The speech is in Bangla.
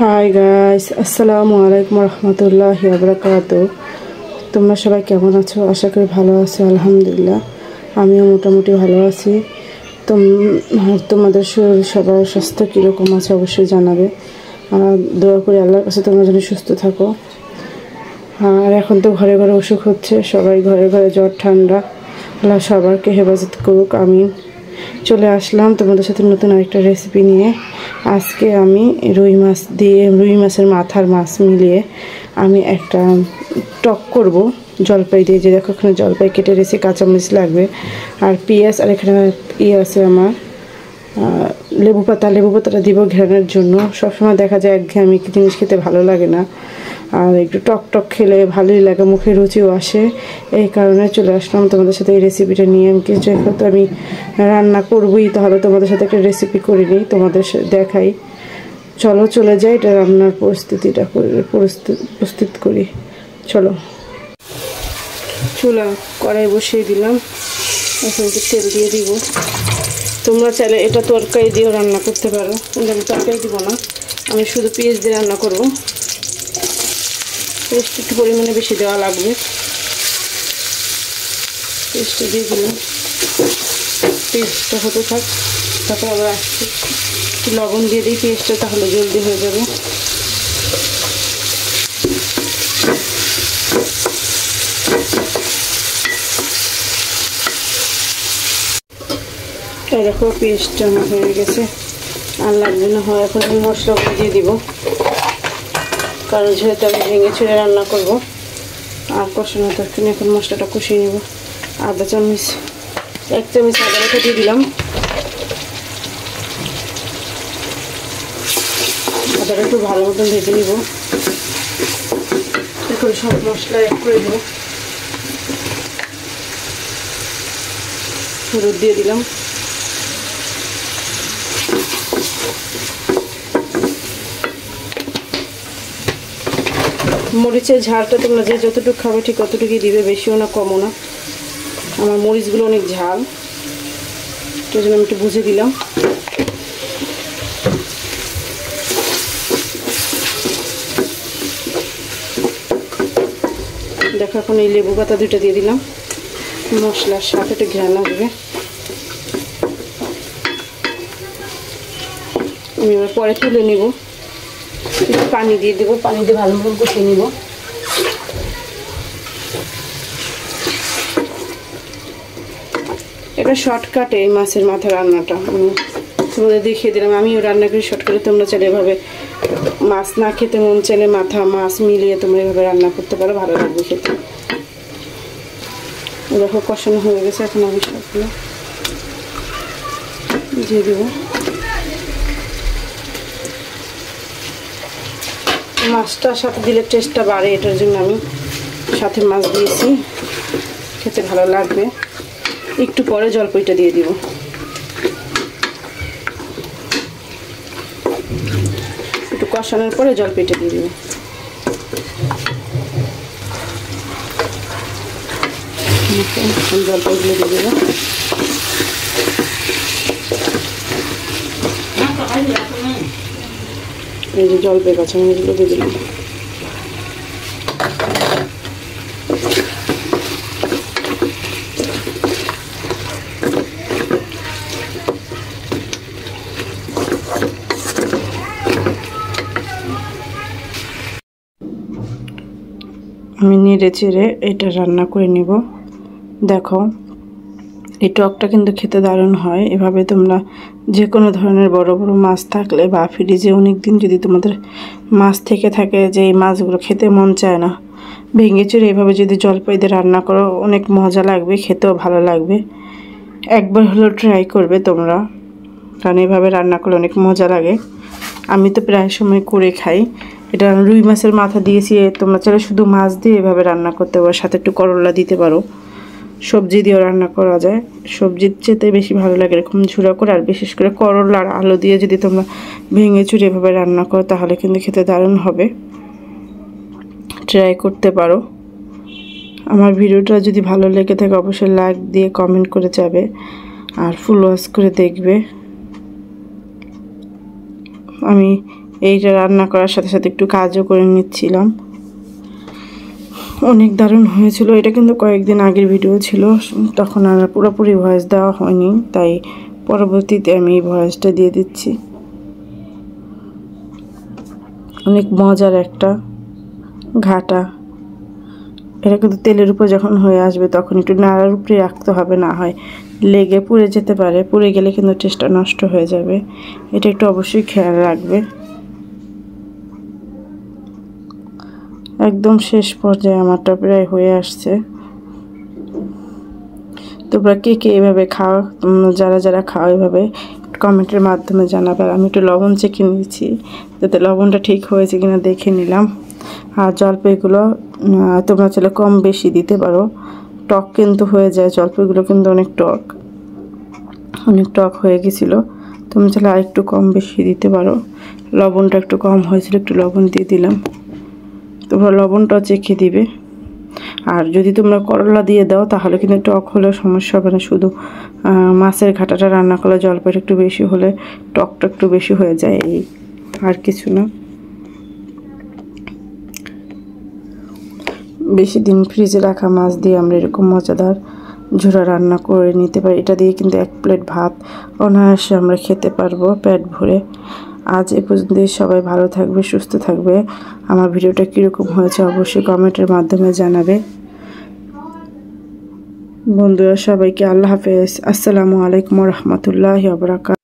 হাই গাইস, আসসালামু আলাইকুম রহমতুল্লাহি ওয়া বারাকাতুহু। তোমরা সবাই কেমন আছো? আশা করি ভালো আছো। আলহামদুলিল্লাহ, আমিও মোটামুটি ভালো আছি। তোমাদের শরীর সবার স্বাস্থ্য কীরকম আছে অবশ্যই জানাবে। দোয়া করি আল্লাহর কাছে তোমরা যেন সুস্থ থাকো। আর এখন তো ঘরে ঘরে অসুখ হচ্ছে, সবাই ঘরে ঘরে জ্বর ঠান্ডা। আল্লাহ সবারকে হেফাজত করুক, আমিন। চলে আসলাম তোমাদের সাথে নতুন আরেকটা রেসিপি নিয়ে। আজকে আমি রুই মাছের মাথার মাছ মিলিয়ে আমি একটা টক করব জলপাই দিয়ে। যে দেখো এখানে জলপাই কেটে রেখেছি, কাঁচামরিচ লাগবে আর পেঁয়াজ, আর এখানে আছে আমার লেবু পাতাটা দিব ঘেরানোর জন্য। সবসময় দেখা যায় একঘেয়েমি জিনিস খেতে ভালো লাগে না, আর একটু টক টক খেলে ভালোই লাগে, মুখে রুচিও আসে। এই কারণে চলে আসলাম তোমাদের সাথে এই রেসিপিটা নিয়ে। আমি যেহেতু আমি রান্না করবই, তাহলে তোমাদের সাথে একটা রেসিপি করে নিই, তোমাদের দেখাই। চলো চলে যাই, এটা রান্নার প্রস্তুত করি। চলো, চুলা কড়াই বসিয়ে দিলাম, এখন একটু তেল দিয়ে দিব। তোমরা চাইলে এটা তরকারি দিয়েও রান্না করতে পারো, কিন্তু আমি তরকারি দিব না, আমি শুধু পেঁয়াজ দিয়ে রান্না করবো। পেস্ট একটু পরিমাণে বেশি দেওয়া লাগবে। পেস্টটা দিয়ে দিলাম, পেস্টটা হতে থাক, তারপর আবার আসছি একটু লবণ দিয়ে দিই পেস্টটা, তাহলে জলদি হয়ে যাবে। এই দেখো পেস্টটা আমার হয়ে গেছে, আর লাগবে না। হয় এখন আমি মশলাগুলো দিয়ে দিব, কারণ যেহেতু আমি ভেঙে ছুঁড়ে রান্না করবো আর কষানো তরকারি। এখন মশলাটা কষিয়ে নেব। আদা চামচ, 1 চামচ আদা বাটা দিয়ে দিলাম। আদাটা একটু ভালো মতন ভেজে নিব। এখন সব মশলা অ্যাড করে দেব। হলুদ দিয়ে দিলাম, মরিচের ঝালটা তোমরা যে যতটুকু খাবে ঠিক ততটুকুই দিবে, বেশিও না কমও না। আমার মরিচগুলো অনেক ঝাল, তার জন্য আমি একটু বুঝে দিলাম। দেখো এখন এই লেবু পাতা 2টা দিয়ে দিলাম, মশলার সাথে একটু ঘ্রাণ আসবে। আমি এবার পরে তুলে নিব, একটু পানি দিয়ে দেবো, পানি দিয়ে ভালো মতো কষিয়ে নিব। এটা শর্টকাটে এই মাছের মাথা রান্নাটা আমি তোমাদের দেখিয়ে দিলাম। আমিও রান্না করি শর্টকাটে, তোমরা চাইলে এভাবে মাছ না খেতে মন চাইলে মাথা মাছ মিলিয়ে তোমরা এভাবে রান্না করতে পারো, ভালো লাগবে খেতে। দেখো কষানো হয়ে গেছে, এখন আমি সবগুলো দিয়ে দেবো। মাছটার সাথে দিলে টেস্টটা বাড়ে, এটার জন্য আমি সাথে মাছ দিয়েছি, খেতে ভালো লাগবে। একটু পরে জলপাইটা দিয়ে দিব। একটু কষানোর পরে জলপাইটা দিয়ে দিব। জলপাইগুলো দিয়ে দেবো। এই যে জলপাই কাঁচামরিচগুলো দিয়ে দিলাম। আমি নেড়ে চেড়ে এটা রান্না করে নিব। দেখো এই টকটা কিন্তু খেতে দারুণ হয়। এভাবে তোমরা যে কোনো ধরনের বড় বড় মাছ থাকলে বা ফ্রিজে অনেক দিন যদি তোমাদের মাছ থেকে থাকে যে এই মাছগুলো খেতে মন চায় না, ভেঙে চুরে এভাবে যদি জলপাই দিয়ে রান্না করো অনেক মজা লাগবে, খেতেও ভালো লাগবে। একবার হলেও ট্রাই করবে তোমরা, কারণ এভাবে রান্না করলে অনেক মজা লাগে। আমি তো প্রায় সময় করে খাই। এটা রুই মাছের মাথা দিয়েছি, তোমরা চাইলে শুধু মাছ দিয়ে এভাবে রান্না করতে পারো, সাথে একটু করলা দিতে পারো। সবজি দিয়েও রান্না করা যায়, সবজির চেতে বেশি ভালো লাগে এরকম ঝুড়া করে। আর বিশেষ করে করলা আর আলু দিয়ে যদি তোমরা ভেঙে চুরে এভাবে রান্না করো তাহলে কিন্তু খেতে দারুণ হবে, ট্রাই করতে পারো। আমার ভিডিওটা যদি ভালো লেগে থাকে অবশ্যই লাইক দিয়ে কমেন্ট করে যাবে, আর ফুল ওয়াচ করে দেখবে। আমি এইটা রান্না করার সাথে সাথে একটু কাজও করে নিচ্ছিলাম। অনেক দারুণ হয়েছিল। এটা কিন্তু কয়েকদিন আগের ভিডিও ছিল, তখন আর পুরোপুরি ভয়েস দেওয়া হয়নি, তাই পরবর্তীতে আমি এই ভয়েসটা দিয়ে দিচ্ছি। অনেক মজার একটা ঘাটা। এটা কিন্তু তেলের উপর যখন হয়ে আসবে তখন একটু নাড়ার উপরে রাখতে হবে, না হয় লেগে পুড়ে যেতে পারে। পুড়ে গেলে কিন্তু টেস্টটা নষ্ট হয়ে যাবে, এটা একটু অবশ্যই খেয়াল রাখবে। একদম শেষ পর্যায়ে আমারটা প্রায় হয়ে আসছে। তোমরা কে কে এভাবে খাও, যারা যারা খাও এভাবে কমেন্টের মাধ্যমে জানাবে। আর আমি একটু লবণ চেখে নিয়েছি, যাতে লবণটা ঠিক হয়েছে কিনা দেখে নিলাম। আর জলপাইগুলো তোমরা চাইলে কম বেশি দিতে পারো, টক কিন্তু হয়ে যায়। জলপাইগুলো কিন্তু অনেক টক হয়ে গেছিলো, তুমি চাইলে আর একটু কম বেশি দিতে পারো। লবণটা একটু কম হয়েছিল, একটু লবণ দিয়ে দিলাম। তোমরা লবণটা চেখে দিবে। আর যদি তোমরা করলা দিয়ে দাও তাহলে কিন্তু টক হলেও সমস্যা হবে না। শুধু মাছের ঘাটাটা রান্না করলে জলপাইটা একটু বেশি হলে টকটা একটু বেশি হয়ে যায়, এই আর কিছু না। বেশি দিন ফ্রিজে রাখা মাছ দিয়ে আমরা এরকম মজাদার ঝোড়া রান্না করে নিতে পারি। এটা দিয়ে কিন্তু 1 প্লেট ভাত অনায়াসে আমরা খেতে পারবো পেট ভরে। আজ এ পর্যন্তই। সবাই ভালো থাকবে, সুস্থ থাকবে। আমার ভিডিওটা কীরকম হয়েছে অবশ্যই কমেন্টের মাধ্যমে জানাবে। বন্ধুরা সবাইকে আল্লাহ হাফেজ। আসসালামু আলাইকুম ওয়া রাহমাতুল্লাহি ওয়া বারাকাতুহু।